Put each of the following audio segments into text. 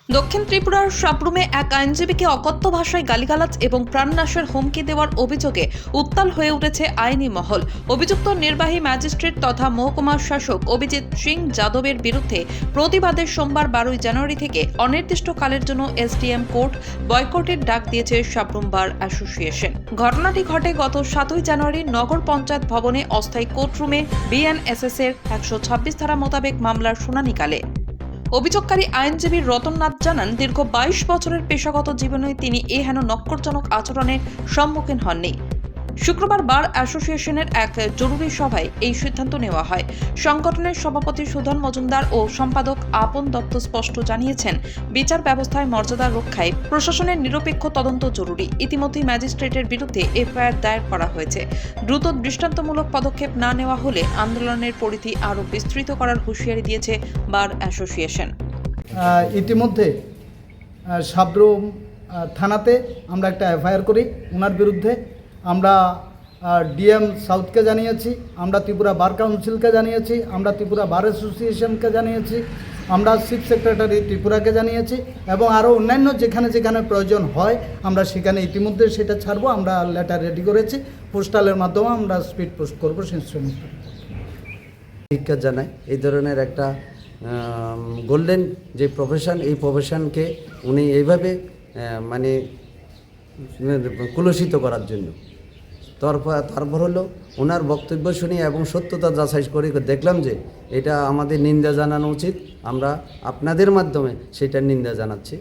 দক্ষিণ ত্রিপুরার সাবরুমে এক আইনজীবীকে অকথ্য ভাষায় গালিগালাজ এবং প্রাণনাশের হুমকি দেওয়ার অভিযোগে উত্তাল হয়ে উঠেছে আইনি মহল। অভিযুক্ত নির্বাহী ম্যাজিস্ট্রেট তথা মহকুমা শাসক অভিজিৎ সিং যাদবের বিরুদ্ধে প্রতিবাদে সোমবার 12 জানুয়ারি থেকে অনির্দিষ্টকালের জন্য এসডিএম কোর্ট বয়কটের ডাক দিয়েছে সাবরুম বার অ্যাসোসিয়েশন। ঘটনাটি ঘটে গত 7 জানুয়ারি নগর পঞ্চায়েত ভবনে অস্থায়ী কোর্টরুমে বিএনএসএস এর 126 ধারা মোতাবেক মামলার শুনানিকালে। অভিযোগকারী আইনজীবী রতন নাথ জানান, দীর্ঘ 22 বছরের পেশাগত জীবনে তিনি হেন নক্করজনক আচরণের সম্মুখীন হননি। শুক্রবার বার অ্যাসোসিয়েশনের এক জরুরি সভায় এই সিদ্ধান্ত নেওয়া হয়। সংগঠনের সভাপতি সুধন মজুমদার ও সম্পাদক আপন দত্ত স্পষ্ট জানিয়েছেন, বিচার ব্যবস্থায় মর্যাদা রক্ষায় প্রশাসনের নিরপেক্ষ তদন্ত জরুরি। ইতিমধ্যেই ম্যাজিস্ট্রেটের বিরুদ্ধে এফআইআর দায়ের করা হয়েছে। দ্রুত দৃষ্টান্তমূলক পদক্ষেপ না নেওয়া হলে আন্দোলনের পরিধি আরও বিস্তৃত করার হুঁশিয়ারি দিয়েছে বার অ্যাসোসিয়েশন। ইতিমধ্যে সাবরুম থানাতে আমরা একটা এফআইআর করি ওনার বিরুদ্ধে। আমরা ডিএম সাউথকে জানিয়েছি, আমরা ত্রিপুরা বার কাউন্সিলকে জানিয়েছি, আমরা ত্রিপুরা বার অ্যাসোসিয়েশনকে জানিয়েছি, আমরা চিফ সেক্রেটারি ত্রিপুরাকে জানিয়েছি এবং আরও অন্যান্য যেখানে যেখানে প্রয়োজন হয় আমরা সেখানে ইতিমধ্যে সেটা ছাড়বো। আমরা লেটার রেডি করেছি, পোস্টালের মাধ্যমে আমরা স্পিড পোস্ট করবো সেই সমস্ত। শিক্ষা জানাই এই ধরনের একটা গোল্ডেন যে প্রফেশন, এই প্রফেশনকে উনি এইভাবে মানে কুলুষিত করার জন্য। তারপর হলো ওনার বক্তব্য শুনি এবং সত্যতা যাচাই করে দেখলাম যে এটা আমাদের নিন্দা জানানো উচিত। আমরা আপনাদের মাধ্যমে সেটার নিন্দা জানাচ্ছি।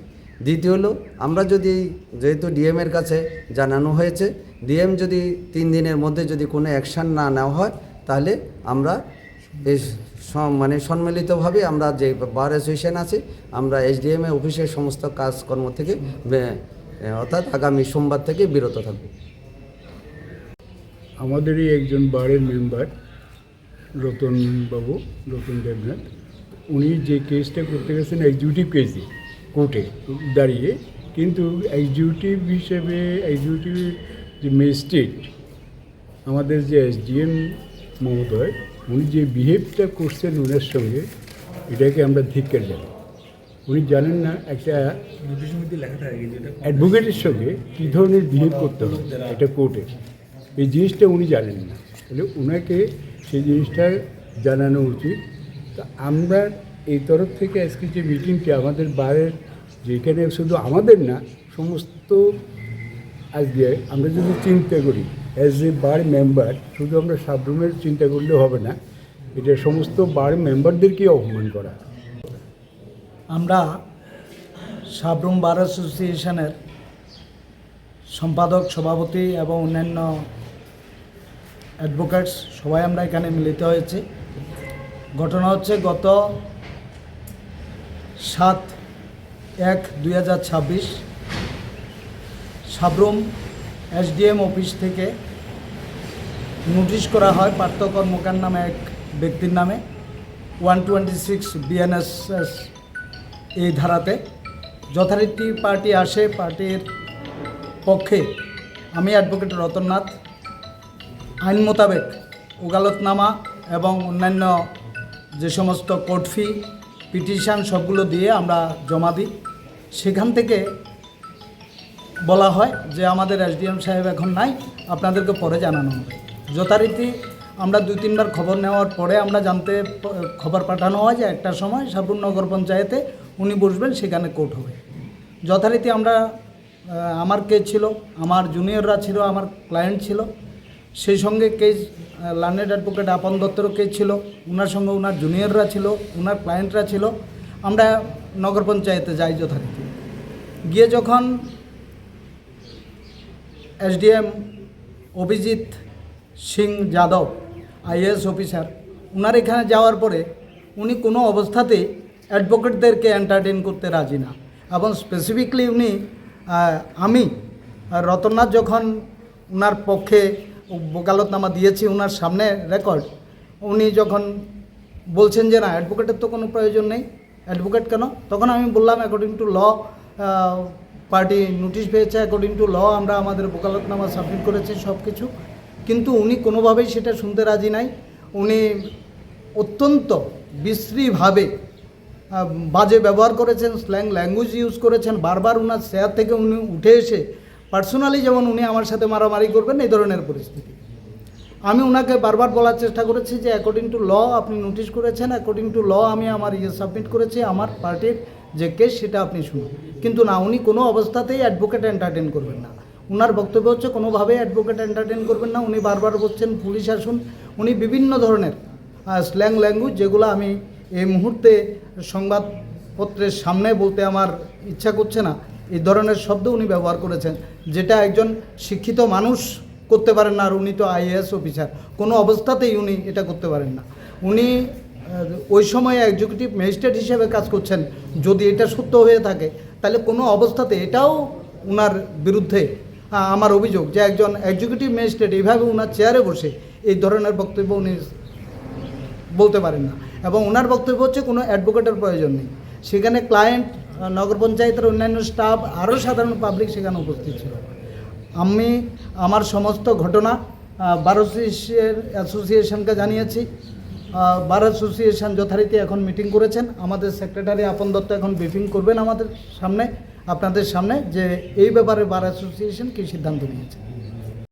দ্বিতীয় হলো, আমরা যদি যেহেতু ডিএমের কাছে জানানো হয়েছে, ডিএম যদি 3 দিনের মধ্যে যদি কোনো অ্যাকশান না নেওয়া হয় তাহলে আমরা এই মানে সম্মিলিতভাবে আমরা যে বার অ্যাসোসিয়েশন আছে আমরা এসডিএম অফিসের সমস্ত কাজকর্ম থেকে অর্থাৎ আগামী সোমবার থেকে বিরত থাকব। আমাদেরই একজন বারের মেম্বার রতন দেবনাথ, উনি যে কেসটা করতে গেছেন এক্সিকিউটিভ কেসে কোর্টে দাঁড়িয়ে, কিন্তু এক্সিকিউটিভ হিসেবে এক্সিকিউটিভ যে ম্যাজিস্ট্রেট আমাদের যে এসডিএম মহোদয়, উনি যে বিহেভটা করছেন ওনার সঙ্গে, এটাকে আমরা ধিক্কার জানাই। উনি জানেন না একটা অ্যাডভোকেটের সঙ্গে কী ধরনের বিহেভ করতে হবে এটা কোর্টে, এই জিনিসটা উনি জানেন না। তাহলে ওনাকে সেই জিনিসটা জানানো উচিত। তা আমরা এই তরফ থেকে আজকে যে মিটিংটা আমাদের বারের, যেখানে শুধু আমাদের না সমস্ত, আজকে আমরা যদি চিন্তা করি অ্যাজ এ বার মেম্বার, শুধু আমরা সাবরুমের চিন্তা করলে হবে না, এটা সমস্ত বার মেম্বারদেরকে অপমান করা। আমরা সাবরুম বার অ্যাসোসিয়েশনের সম্পাদক, সভাপতি এবং অন্যান্য অ্যাডভোকেটস সবাই আমরা এখানে মিলিত হয়েছি। ঘটনা হচ্ছে, গত 7/1/2026 সাবরুম এসডিএম অফিস থেকে নোটিশ করা হয় পার্থ কর্মকার নামে এক ব্যক্তির নামে 126 বিএনএসএস এই ধারাতে। যথারীতি পার্টি আসে, পার্টির পক্ষে আমি অ্যাডভোকেট রতন নাথ আইন মোতাবেক ওকালতনামা এবং অন্যান্য যে সমস্ত কোর্ট ফি, পিটিশন সবগুলো দিয়ে আমরা জমা দিই। সেখান থেকে বলা হয় যে আমাদের এসডিএম সাহেব এখন নাই, আপনাদেরকে পরে জানানো হবে। যথারীতি আমরা 2-3 বার খবর নেওয়ার পরে আমরা খবর পাঠানো হয় যে একটা সময় সাবরুম নগর পঞ্চায়েতে উনি বসবেন, সেখানে কোর্ট হবে। যথারীতি আমরা, আমার কেস ছিল, আমার জুনিয়ররা ছিল, আমার ক্লায়েন্ট ছিল, সেই সঙ্গে কেস লার্নেড অ্যাডভোকেট আপন দত্তরও কেস ছিল, ওনার সঙ্গে ওনার জুনিয়ররা ছিল, ওনার ক্লায়েন্টরা ছিল। আমরা নগর পঞ্চায়েতে যাই যথারীতি। গিয়ে যখন SDM Abhijit Singh Yadav IAS officer, ওনার এখানে যাওয়ার পরে উনি কোনো অবস্থাতেই অ্যাডভোকেটদেরকে এন্টারটেন করতে রাজি না। এবং স্পেসিফিকলি উনি, আমি রতননাথ যখন ওনার পক্ষে ওকালতনামা দিয়েছি, ওনার সামনে রেকর্ড, উনি যখন বলছেন যে না অ্যাডভোকেটের তো কোনো প্রয়োজন নেই, অ্যাডভোকেট কেন, তখন আমি বললাম according to law party notice পেয়েছে, অ্যাকর্ডিং টু ল আমরা আমাদের ওকালতনামা সাবমিট করেছি সব কিছু। কিন্তু উনি কোনোভাবেই সেটা শুনতে রাজি নাই। উনি অত্যন্ত বিশ্রীভাবে বাজে ব্যবহার করেছেন, স্ল্যাং ল্যাঙ্গুয়েজ ইউজ করেছেন, বারবার ওনার চেয়ার থেকে উনি উঠে এসে পার্সোনালি যেমন উনি আমার সাথে মারামারি করবেন এই ধরনের পরিস্থিতি। আমি ওনাকে বারবার বলার চেষ্টা করেছি যে অ্যাকর্ডিং টু ল আপনি নোটিশ করেছেন, অ্যাকর্ডিং টু ল আমি আমার সাবমিট করেছি, আমার পার্টির যে কেস সেটা আপনি শুনুন। কিন্তু না, উনি কোনো অবস্থাতেই অ্যাডভোকেট এন্টারটেন করবেন না। ওনার বক্তব্য হচ্ছে কোনোভাবেই অ্যাডভোকেট এন্টারটেন করবেন না। উনি বারবার বলছেন পুলিশ আসুন। উনি বিভিন্ন ধরনের স্ল্যাং ল্যাঙ্গুয়েজ, যেগুলো আমি এই মুহূর্তে সংবাদপত্রের সামনে বলতে আমার ইচ্ছা করছে না, এই ধরনের শব্দ উনি ব্যবহার করেছেন, যেটা একজন শিক্ষিত মানুষ করতে পারেন না। আর উনি তো আইএএস অফিসার, কোনো অবস্থাতেই উনি এটা করতে পারেন না। উনি ওই সময়ে এক্সিকিউটিভ ম্যাজিস্ট্রেট হিসেবে কাজ করছেন। যদি এটা সত্য হয়ে থাকে তাহলে কোনো অবস্থাতে এটাও ওনার বিরুদ্ধে আমার অভিযোগ যে একজন এক্সিকিউটিভ ম্যাজিস্ট্রেট এইভাবে ওনার চেয়ারে বসে এই ধরনের বক্তব্য উনি বলতে পারেন না। এবং ওনার বক্তব্য হচ্ছে কোনো অ্যাডভোকেটের প্রয়োজন নেই। সেখানে ক্লায়েন্ট, নগর পঞ্চায়েতের অন্যান্য স্টাফ, আরও সাধারণ পাবলিক সেখানে উপস্থিত ছিল। আমি আমার সমস্ত ঘটনা বার অ্যাসোসিয়েশনকে জানিয়েছি। বার অ্যাসোসিয়েশন যথারীতি এখন মিটিং করেছেন। আমাদের সেক্রেটারি আপন দত্ত এখন ব্রিফিং করবেন আমাদের সামনে, আপনাদের সামনে, যে এই ব্যাপারে বার অ্যাসোসিয়েশন কী সিদ্ধান্ত নিয়েছে।